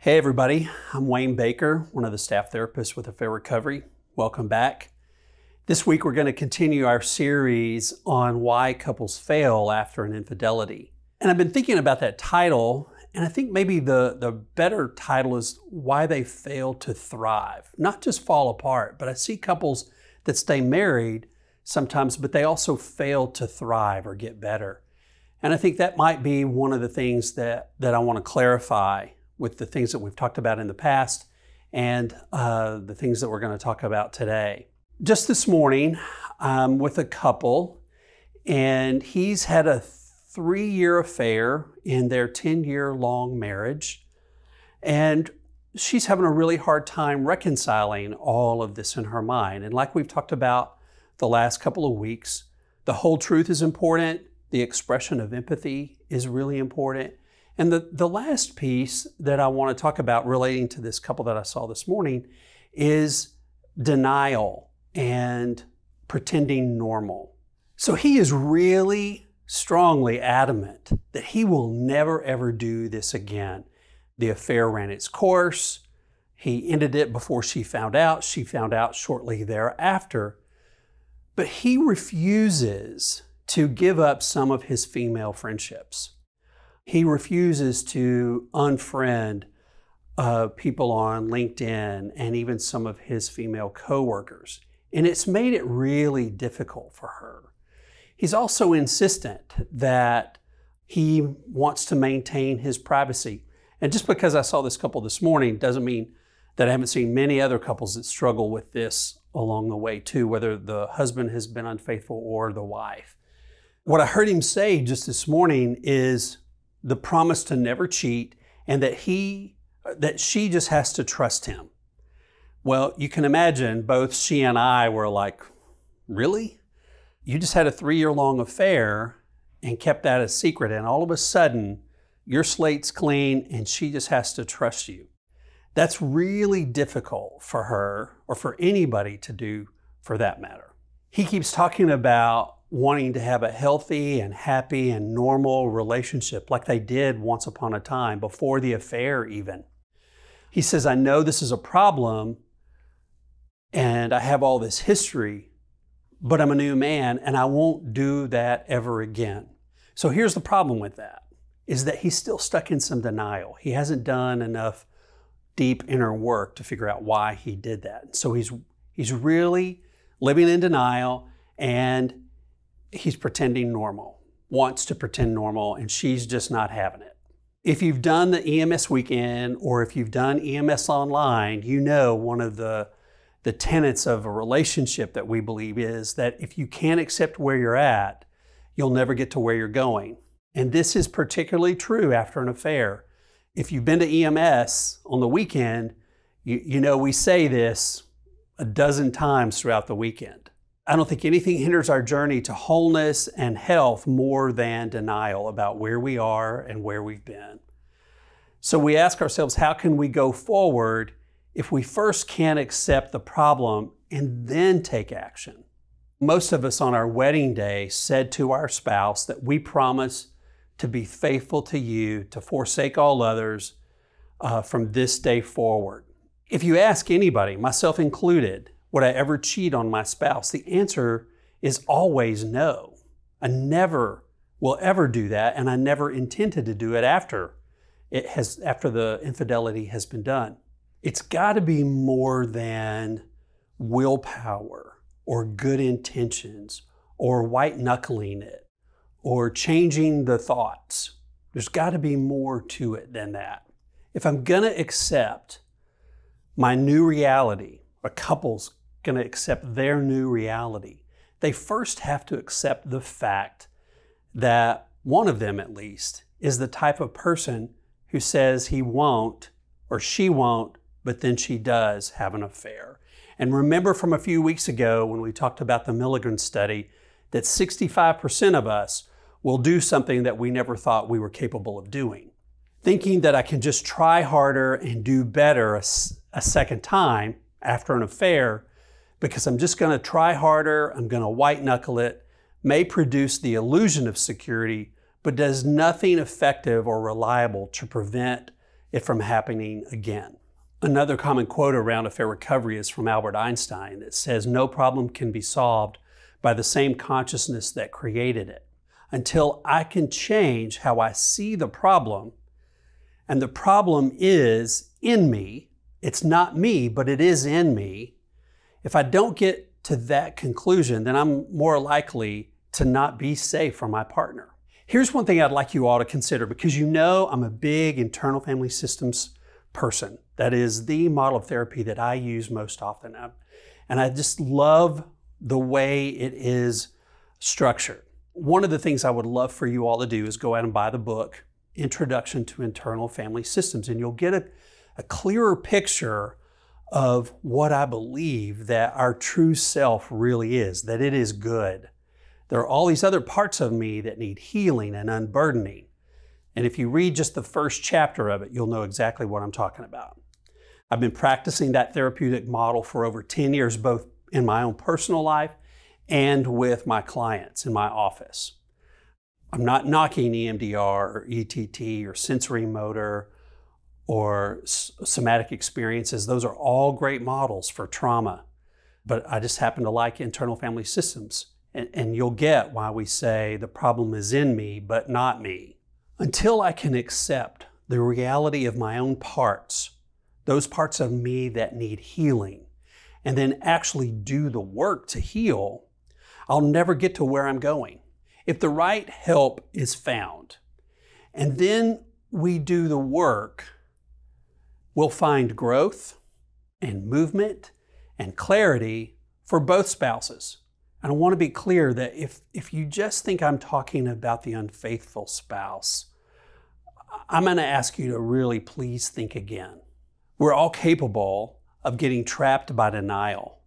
Hey everybody, I'm Wayne Baker, one of the staff therapists with Affair Recovery. Welcome back. This week we're going to continue our series on why couples fail after an infidelity. And I've been thinking about that title, and I think maybe the better title is why they fail to thrive. Not just fall apart, but I see couples that stay married sometimes, but they also fail to thrive or get better. And I think that might be one of the things that I want to clarify with the things that we've talked about in the past and the things that we're going to talk about today. Just this morning, I'm with a couple, and he's had a 3-year affair in their 10-year-long marriage, and she's having a really hard time reconciling all of this in her mind. And like we've talked about the last couple of weeks, the whole truth is important. The expression of empathy is really important. And the last piece that I want to talk about relating to this couple that I saw this morning is denial and pretending normal. So he is really strongly adamant that he will never ever do this again. The affair ran its course. He ended it before she found out. She found out shortly thereafter. But he refuses to give up some of his female friendships. He refuses to unfriend people on LinkedIn and even some of his female coworkers. And it's made it really difficult for her. He's also insistent that he wants to maintain his privacy. And just because I saw this couple this morning doesn't mean that I haven't seen many other couples that struggle with this along the way too, whether the husband has been unfaithful or the wife. What I heard him say just this morning is the promise to never cheat, and that she just has to trust him. Well, you can imagine both she and I were like, really? You just had a 3-year-long affair and kept that a secret, and all of a sudden your slate's clean and she just has to trust you. That's really difficult for her or for anybody to do for that matter. He keeps talking about wanting to have a healthy and happy and normal relationship like they did once upon a time, before the affair even. He says, I know this is a problem and I have all this history, but I'm a new man and I won't do that ever again. So here's the problem with that, is that he's still stuck in some denial. He hasn't done enough deep inner work to figure out why he did that. So he's really living in denial, and he's pretending normal, wants to pretend normal, and she's just not having it. If you've done the EMS weekend or if you've done EMS online, you know one of the tenets of a relationship that we believe is that if you can't accept where you're at, you'll never get to where you're going. And this is particularly true after an affair. If you've been to EMS on the weekend, you know we say this a dozen times throughout the weekend. I don't think anything hinders our journey to wholeness and health more than denial about where we are and where we've been. So we ask ourselves, how can we go forward if we first can't accept the problem and then take action? Most of us on our wedding day said to our spouse that we promise to be faithful to you, to forsake all others from this day forward. If you ask anybody, myself included, would I ever cheat on my spouse? The answer is always no. I never will ever do that, and I never intended to do it after the infidelity has been done. It's got to be more than willpower or good intentions or white knuckling it or changing the thoughts. There's got to be more to it than that. If I'm going to accept my new reality, a couple's going to accept their new reality, they first have to accept the fact that one of them at least is the type of person who says he won't or she won't, but then she does have an affair. And remember from a few weeks ago when we talked about the Milligan study that 65% of us will do something that we never thought we were capable of doing. Thinking that I can just try harder and do better a second time after an affair because I'm just going to try harder, I'm going to white knuckle it, may produce the illusion of security, but does nothing effective or reliable to prevent it from happening again. Another common quote around affair recovery is from Albert Einstein that says, "No problem can be solved by the same consciousness that created it. Until I can change how I see the problem, and the problem is in me, it's not me, but it is in me. If I don't get to that conclusion, then I'm more likely to not be safe for my partner." Here's one thing I'd like you all to consider, because you know I'm a big internal family systems person. That is the model of therapy that I use most often. And I just love the way it is structured. One of the things I would love for you all to do is go out and buy the book, Introduction to Internal Family Systems, and you'll get a clearer picture of what I believe that our true self really is, that it is good. There are all these other parts of me that need healing and unburdening. And if you read just the first chapter of it, you'll know exactly what I'm talking about. I've been practicing that therapeutic model for over 10 years, both in my own personal life and with my clients in my office. I'm not knocking EMDR or ETT or sensory motor or somatic experiences. Those are all great models for trauma, but I just happen to like internal family systems. And you'll get why we say the problem is in me, but not me. Until I can accept the reality of my own parts, those parts of me that need healing, and then actually do the work to heal, I'll never get to where I'm going. If the right help is found, and then we do the work, we'll find growth and movement and clarity for both spouses. And I want to be clear that if you just think I'm talking about the unfaithful spouse, I'm going to ask you to really please think again. We're all capable of getting trapped by denial.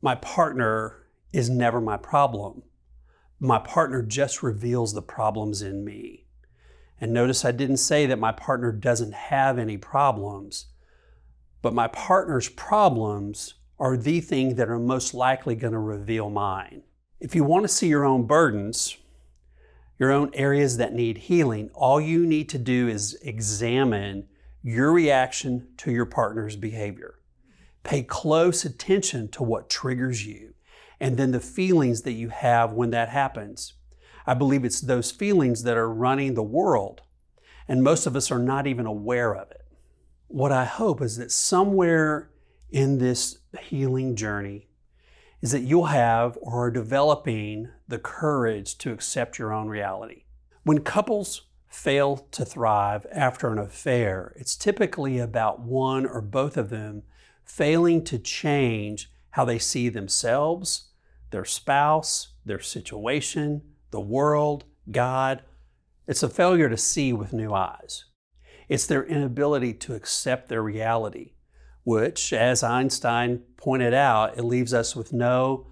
My partner is never my problem. My partner just reveals the problems in me. And notice I didn't say that my partner doesn't have any problems, but my partner's problems are the thing that are most likely going to reveal mine. If you want to see your own burdens, your own areas that need healing, all you need to do is examine your reaction to your partner's behavior. Pay close attention to what triggers you, and then the feelings that you have when that happens. I believe it's those feelings that are running the world, and most of us are not even aware of it. What I hope is that somewhere in this healing journey is that you'll have or are developing the courage to accept your own reality. When couples fail to thrive after an affair, it's typically about one or both of them failing to change how they see themselves, their spouse, their situation, the world, God. It's a failure to see with new eyes. It's their inability to accept their reality, which, as Einstein pointed out, it leaves us with no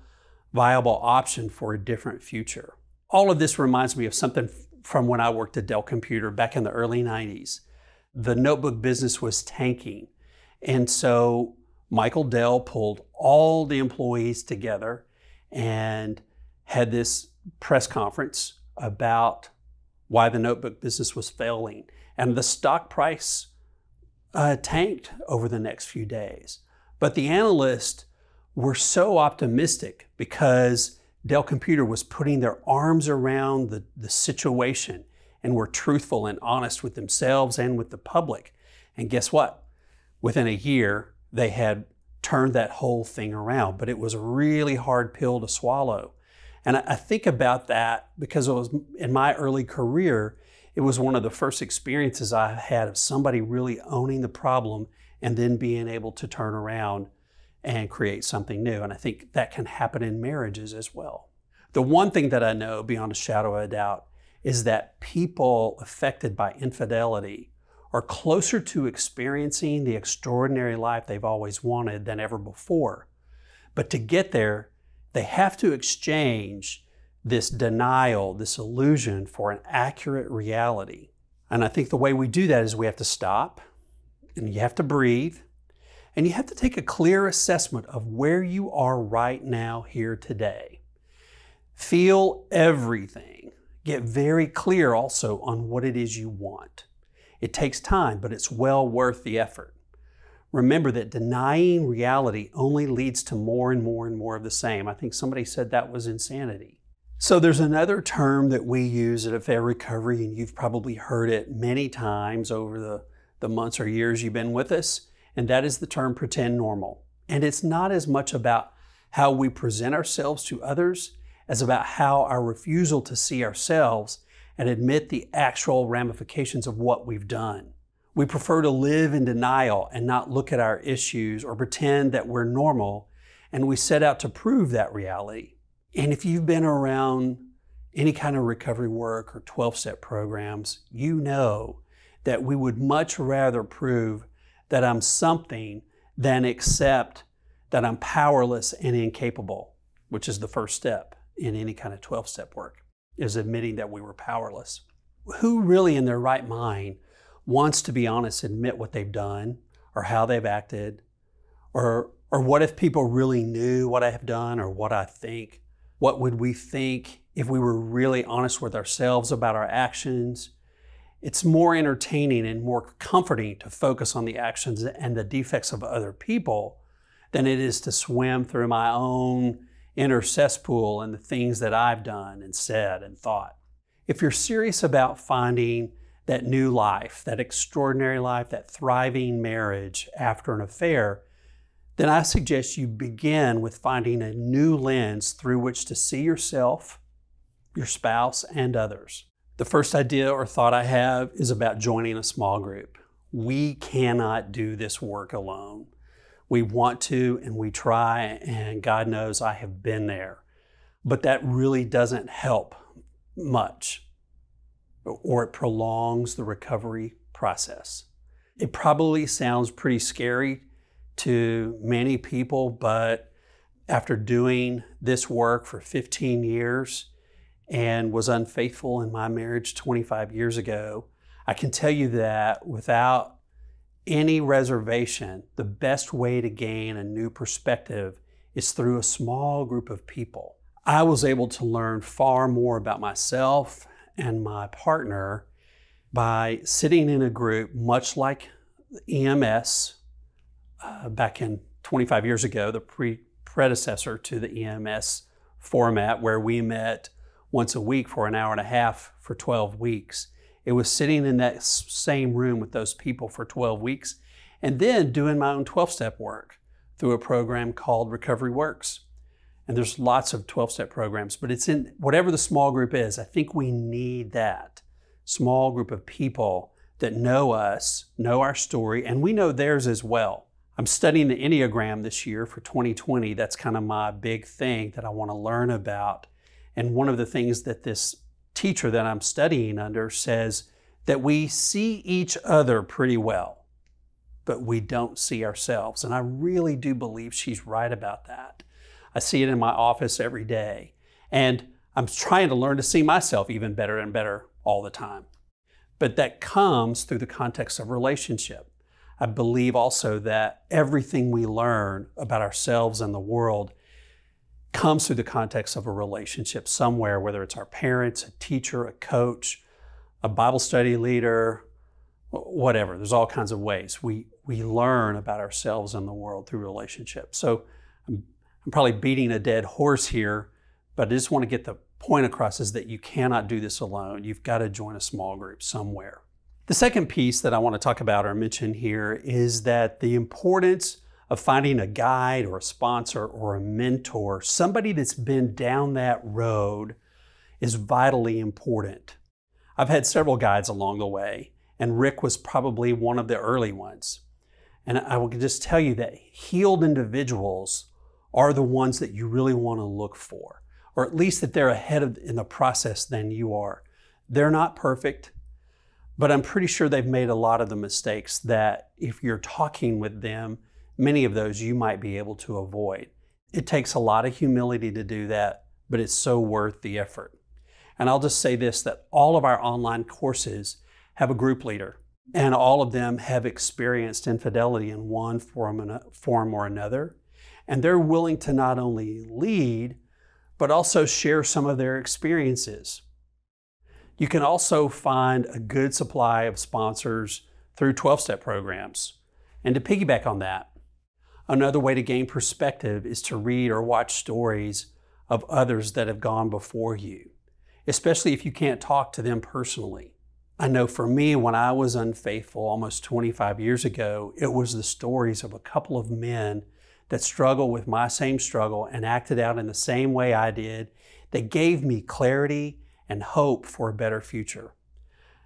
viable option for a different future. All of this reminds me of something from when I worked at Dell Computer back in the early 90s. The notebook business was tanking. And so Michael Dell pulled all the employees together and had this press conference about why the notebook business was failing. And the stock price tanked over the next few days. But the analysts were so optimistic because Dell Computer was putting their arms around the situation and were truthful and honest with themselves and with the public. And guess what? Within a year, they had turned that whole thing around, but it was a really hard pill to swallow. And I think about that because it was in my early career, it was one of the first experiences I had of somebody really owning the problem and then being able to turn around and create something new. And I think that can happen in marriages as well. The one thing that I know beyond a shadow of a doubt is that people affected by infidelity are closer to experiencing the extraordinary life they've always wanted than ever before. But to get there, they have to exchange this denial, this illusion for an accurate reality. And I think the way we do that is we have to stop, and you have to breathe, and you have to take a clear assessment of where you are right now, here today. Feel everything. Get very clear also on what it is you want. It takes time, but it's well worth the effort. Remember that denying reality only leads to more and more and more of the same. I think somebody said that was insanity. So there's another term that we use at Affair Recovery, and you've probably heard it many times over the months or years you've been with us, and that is the term pretend normal. And it's not as much about how we present ourselves to others as about how our refusal to see ourselves and admit the actual ramifications of what we've done. We prefer to live in denial and not look at our issues or pretend that we're normal, and we set out to prove that reality. And if you've been around any kind of recovery work or 12-step programs, you know that we would much rather prove that I'm something than accept that I'm powerless and incapable, which is the first step in any kind of 12-step work, is admitting that we were powerless. Who really in their right mind wants to be honest, admit what they've done or how they've acted, or what if people really knew what I have done or what I think? What would we think if we were really honest with ourselves about our actions? It's more entertaining and more comforting to focus on the actions and the defects of other people than it is to swim through my own inner cesspool and the things that I've done and said and thought. If you're serious about finding that new life, that extraordinary life, that thriving marriage after an affair, then I suggest you begin with finding a new lens through which to see yourself, your spouse, and others. The first idea or thought I have is about joining a small group. We cannot do this work alone. We want to and we try, and God knows I have been there. But that really doesn't help much, or it prolongs the recovery process. It probably sounds pretty scary to many people, but after doing this work for 15 years and was unfaithful in my marriage 25 years ago, I can tell you that without any reservation, the best way to gain a new perspective is through a small group of people. I was able to learn far more about myself and my partner by sitting in a group much like EMS back in 25 years ago, the predecessor to the EMS format where we met once a week for an hour and a half for 12 weeks. It was sitting in that same room with those people for 12 weeks and then doing my own 12-step work through a program called Recovery Works. And there's lots of 12-step programs, but it's in whatever the small group is. I think we need that small group of people that know us, know our story, and we know theirs as well. I'm studying the Enneagram this year for 2020. That's kind of my big thing that I want to learn about. And one of the things that this teacher that I'm studying under says that we see each other pretty well, but we don't see ourselves. And I really do believe she's right about that. I see it in my office every day. And I'm trying to learn to see myself even better and better all the time. But that comes through the context of relationship. I believe also that everything we learn about ourselves and the world comes through the context of a relationship somewhere, whether it's our parents, a teacher, a coach, a Bible study leader, whatever. There's all kinds of ways we learn about ourselves and the world through relationships. So I'm probably beating a dead horse here, but I just want to get the point across is that you cannot do this alone. You've got to join a small group somewhere. The second piece that I want to talk about or mention here is that the importance of finding a guide or a sponsor or a mentor, somebody that's been down that road, is vitally important. I've had several guides along the way, and Rick was probably one of the early ones. And I will just tell you that healed individuals are the ones that you really want to look for, or at least that they're ahead in the process than you are. They're not perfect, but I'm pretty sure they've made a lot of the mistakes that if you're talking with them, many of those you might be able to avoid. It takes a lot of humility to do that, but it's so worth the effort. And I'll just say this, that all of our online courses have a group leader, and all of them have experienced infidelity in one form or another. And they're willing to not only lead, but also share some of their experiences. You can also find a good supply of sponsors through 12-step programs. And to piggyback on that, another way to gain perspective is to read or watch stories of others that have gone before you, especially if you can't talk to them personally. I know for me, when I was unfaithful almost 25 years ago, it was the stories of a couple of men that struggled with my same struggle and acted out in the same way I did that gave me clarity and hope for a better future.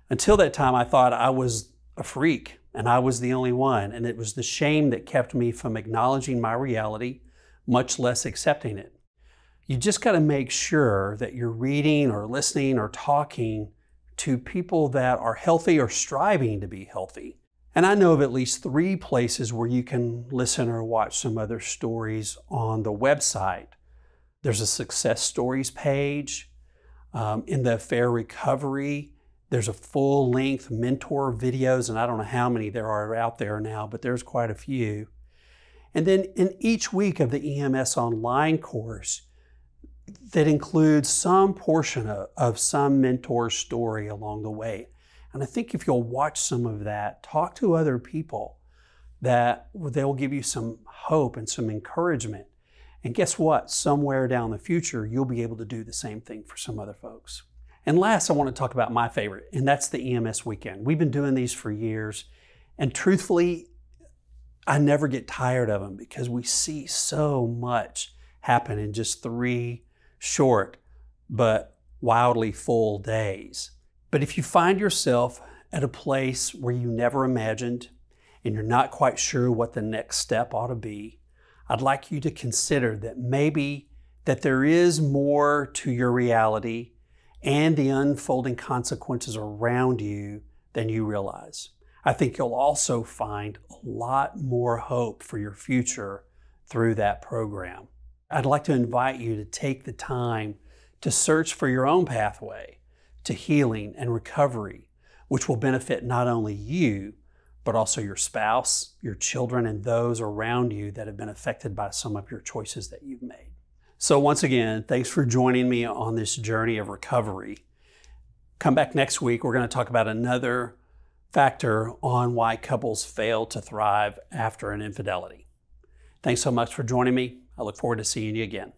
Until that time, I thought I was a freak and I was the only one, and it was the shame that kept me from acknowledging my reality, much less accepting it. You just got to make sure that you're reading or listening or talking to people that are healthy or striving to be healthy. And I know of at least 3 places where you can listen or watch some other stories on the website. There's a success stories page. In the Affair Recovery, there's a full-length mentor videos, and I don't know how many there are out there now, but there's quite a few. And then in each week of the EMS online course, that includes some portion of some mentor story along the way. And I think if you'll watch some of that, talk to other people, that they'll give you some hope and some encouragement. And guess what? Somewhere down the future, you'll be able to do the same thing for some other folks. And last, I want to talk about my favorite, and that's the EMS weekend. We've been doing these for years, and truthfully, I never get tired of them because we see so much happen in just 3 short but wildly full days. But if you find yourself at a place where you never imagined and you're not quite sure what the next step ought to be, I'd like you to consider that maybe that there is more to your reality and the unfolding consequences around you than you realize. I think you'll also find a lot more hope for your future through that program. I'd like to invite you to take the time to search for your own pathway to healing and recovery, which will benefit not only you, but also your spouse, your children, and those around you that have been affected by some of your choices that you've made. So once again, thanks for joining me on this journey of recovery. Come back next week. We're going to talk about another factor on why couples fail to thrive after an infidelity. Thanks so much for joining me. I look forward to seeing you again.